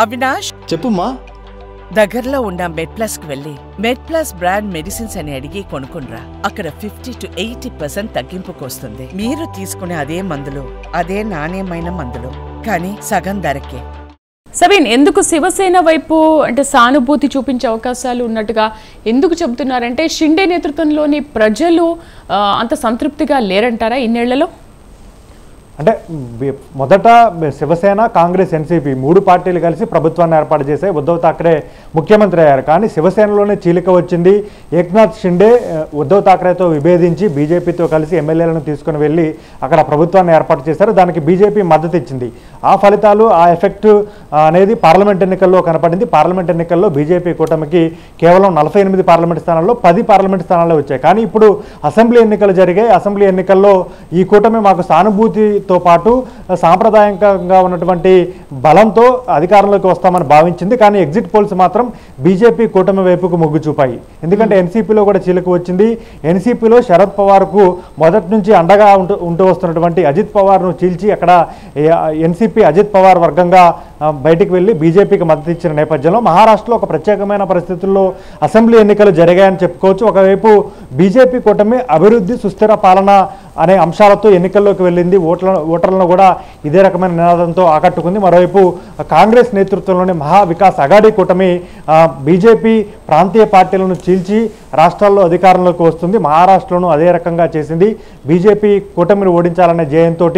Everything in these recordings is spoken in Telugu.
అవినాష్ చెప్పుమ్మా. దగ్గరలో ఉన్న మెడ్ప్లస్ కు వెళ్ళి మెడ్ప్లస్ బ్రాండ్ మెడిసిన్స్ అని అడిగి కొనుక్కునరా. అక్కడ 50 to 80% తగ్గింపుకు వస్తుంది. మీరు తీసుకునే అదే మందులు, అదే నాణ్యమైన మందులు, కానీ సగం ధరకే. సవీన్, ఎందుకు శివసేన వైపు అంటే సానుభూతి చూపించే అవకాశాలు ఉన్నట్టుగా ఎందుకు చెబుతున్నారంటే షిండే నేతృత్వంలోని ప్రజలు అంత సంతృప్తిగా లేరంటారా ఇన్నేళ్లలో? అంటే మొదట శివసేన, కాంగ్రెస్, ఎన్సీపీ మూడు పార్టీలు కలిసి ప్రభుత్వాన్ని ఏర్పాటు చేశాయి. ఉద్ధవ్ ఠాక్రే ముఖ్యమంత్రి అయ్యారు. కానీ శివసేనలోనే చీలిక వచ్చింది. ఏక్నాథ్ షిండే ఉద్ధవ్ ఠాక్రేతో విభేదించి బీజేపీతో కలిసి ఎమ్మెల్యేలను తీసుకుని వెళ్ళి అక్కడ ప్రభుత్వాన్ని ఏర్పాటు చేశారు. దానికి బీజేపీ మద్దతు ఇచ్చింది. ఆ ఫలితాలు, ఆ ఎఫెక్ట్ అనేది పార్లమెంట్ ఎన్నికల్లో కనపడింది. పార్లమెంట్ ఎన్నికల్లో బీజేపీ కూటమికి కేవలం 48 పార్లమెంట్ స్థానాల్లో 10 పార్లమెంట్ స్థానాల్లో వచ్చాయి. కానీ ఇప్పుడు అసెంబ్లీ ఎన్నికలు జరిగాయి. అసెంబ్లీ ఎన్నికల్లో ఈ కూటమి మాకు సానుభూతితో పాటు సాంప్రదాయకంగా ఉన్నటువంటి బలంతో అధికారంలోకి వస్తామని భావించింది. కానీ ఎగ్జిట్ పోల్స్ మాత్రం బీజేపీ కూటమి వైపుకు మొగ్గు చూపాయి. ఎందుకంటే ఎన్సీపీలో కూడా చీలిక వచ్చింది. ఎన్సీపీలో శరద్ పవార్కు మొదటి నుంచి అండగా ఉంటూ వస్తున్నటువంటి అజిత్ పవార్ను చీల్చి అక్కడ ఎన్సీపీ అజిత్ పవార్ వర్గంగా బయటికి వెళ్ళి బీజేపీకి మద్దతు ఇచ్చిన నేపథ్యంలో మహారాష్ట్రలో ఒక ప్రత్యేకమైన పరిస్థితుల్లో అసెంబ్లీ ఎన్నికలు జరిగాయని చెప్పుకోవచ్చు. ఒకవైపు బీజేపీ కూటమి అభివృద్ధి, సుస్థిర పాలన అనే అంశాలతో ఎన్నికల్లోకి వెళ్ళింది. ఓటర్లను కూడా ఇదే రకమైన నినాదంతో ఆకట్టుకుంది. మరోవైపు కాంగ్రెస్ నేతృత్వంలోని మహా వికాస్ అఘాడీ కూటమి బీజేపీ ప్రాంతీయ పార్టీలను చీల్చి రాష్ట్రాల్లో అధికారంలోకి వస్తుంది. మహారాష్ట్రలోనూ అదే రకంగా చేసింది. బీజేపీ కూటమిని ఓడించాలనే ధ్యేయంతో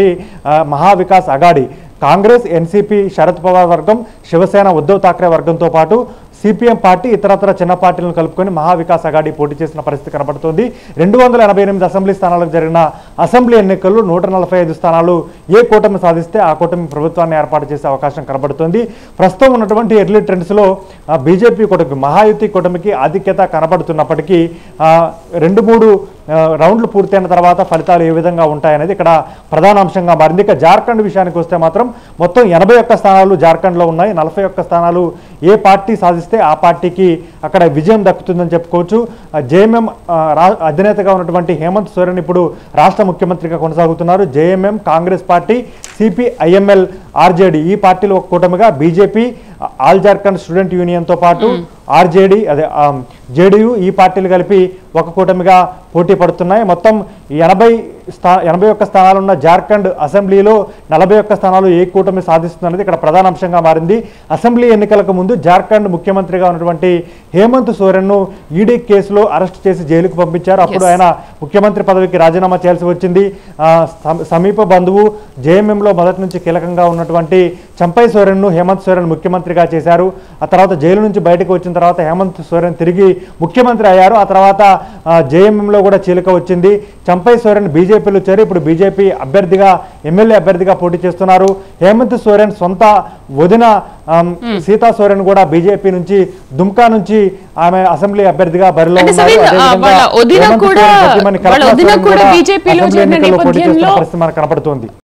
మహా వికాస్ అఘాడీ కాంగ్రెస్, ఎన్సీపీ శరద్ పవార్ వర్గం, శివసేన ఉద్ధవ్ ఠాక్రే వర్గంతో పాటు సిపిఎం పార్టీ, ఇతరత్ర చిన్న పార్టీలను కలుపుకొని మహావికాస్ అఘాడీ పోటీ చేసిన పరిస్థితి కనబడుతోంది. 288 అసెంబ్లీ స్థానాలకు జరిగిన అసెంబ్లీ ఎన్నికల్లో 145 స్థానాలు ఏ కూటమి సాధిస్తే ఆ కూటమి ప్రభుత్వాన్ని ఏర్పాటు చేసే అవకాశం కనబడుతోంది. ప్రస్తుతం ఉన్నటువంటి ఎర్లీ ట్రెండ్స్లో బీజేపీ కూటమి, మహాయుతి కూటమికి ఆధిక్యత కనబడుతున్నప్పటికీ 2-3 రౌండ్లు పూర్తయిన తర్వాత ఫలితాలు ఏ విధంగా ఉంటాయనేది ఇక్కడ ప్రధాన అంశంగా మారింది. ఇక జార్ఖండ్ విషయానికి వస్తే మాత్రం మొత్తం 81 స్థానాలు జార్ఖండ్లో ఉన్నాయి. 41 స్థానాలు ఏ పార్టీ సాధిస్తే ఆ పార్టీకి అక్కడ విజయం దక్కుతుందని చెప్పుకోవచ్చు. జేఎంఎం అధినేతగా ఉన్నటువంటి హేమంత్ సోరెన్ ఇప్పుడు రాష్ట్ర ముఖ్యమంత్రిగా కొనసాగుతున్నారు. JMM, Congress party, CPIML, RJD ఈ పార్టీలు ఒక కూటమిగా, బీజేపీ, ఆల్ జార్ఖండ్ స్టూడెంట్ యూనియన్తో పాటు ఆర్జేడీ జేడీయూ ఈ పార్టీలు కలిపి ఒక కూటమిగా పోటీ పడుతున్నాయి. మొత్తం 81 స్థానాలున్న జార్ఖండ్ అసెంబ్లీలో 41 స్థానాలు ఏ కూటమి సాధిస్తున్నది ఇక్కడ ప్రధాన అంశంగా మారింది. అసెంబ్లీ ఎన్నికలకు ముందు జార్ఖండ్ ముఖ్యమంత్రిగా ఉన్నటువంటి హేమంత్ సోరెన్ను ఈడీ కేసులో అరెస్ట్ చేసి జైలుకు పంపించారు. అప్పుడు ఆయన ముఖ్యమంత్రి పదవికి రాజీనామా చేయాల్సి వచ్చింది. సమీప బంధువు, జేఎంఎంలో మొదటి నుంచి కీలకంగా ఉన్నటువంటి చంపై సోరెన్ను హేమంత్ సోరెన్ ముఖ్యమంత్రిగా చేశారు. ఆ తర్వాత జైలు నుంచి బయటకు వచ్చిన తర్వాత హేమంత్ సోరెన్ తిరిగి ముఖ్యమంత్రి అయ్యారు. ఆ తర్వాత జేఎంఎంలో కూడా చీలిక వచ్చింది. చంపై సోరెన్ బీజేపీలో చేరి ఇప్పుడు బీజేపీ అభ్యర్థిగా, ఎమ్మెల్యే అభ్యర్థిగా పోటీ చేస్తున్నారు. హేమంత్ సోరెన్ సొంత వదిన సీతా సోరెన్ కూడా బీజేపీ నుంచి, దుమ్కా నుంచి ఆమె అసెంబ్లీ అభ్యర్థిగా బరిలో ఉన్నారు. మనకు కనపడుతోంది.